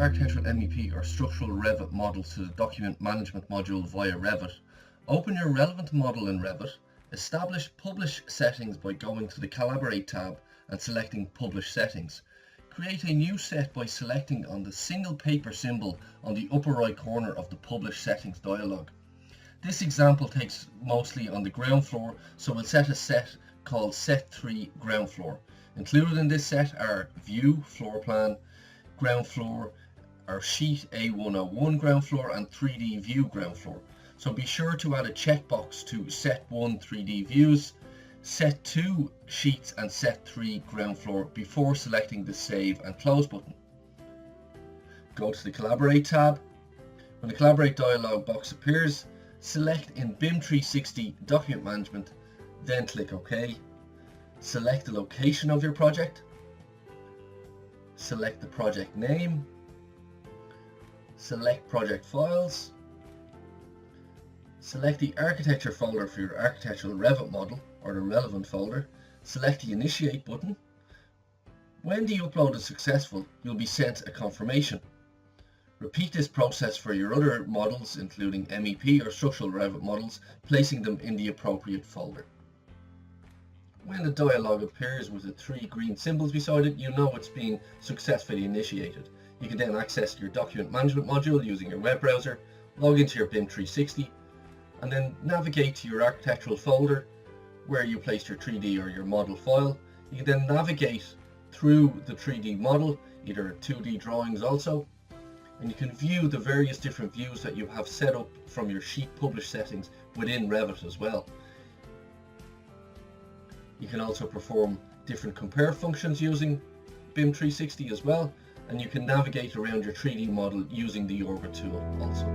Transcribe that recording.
architectural MEP or structural Revit model to the document management module via Revit, open your relevant model in Revit, establish Publish Settings by going to the Collaborate tab and selecting Publish Settings. Create a new set by selecting on the single paper symbol on the upper right corner of the Publish Settings dialog. This example takes mostly on the ground floor, so we'll set a set called Set 3 Ground Floor. Included in this set are View, Floor Plan, Ground Floor, our Sheet A101 Ground Floor and 3D View Ground Floor. So be sure to add a checkbox to Set 1 3D Views, Set 2 Sheets and Set 3 Ground Floor before selecting the Save and Close button. Go to the Collaborate tab. When the Collaborate dialog box appears, select in BIM 360 Document Management, then click OK. Select the location of your project. Select the project name. Select project files. Select the architecture folder for your architectural Revit model or the relevant folder. Select the Initiate button. When the upload is successful, you'll be sent a confirmation. Repeat this process for your other models, including MEP or structural Revit models, placing them in the appropriate folder. When the dialog appears with the 3 green symbols beside it, you know it's been successfully initiated. You can then access your document management module using your web browser, log into your BIM 360, and then navigate to your architectural folder where you placed your 3D or your model file. You can then navigate through the 3D model, either 2D drawings also, and you can view the various different views that you have set up from your sheet publish settings within Revit as well. You can also perform different compare functions using BIM 360 as well, and you can navigate around your 3D model using the Orbit tool also.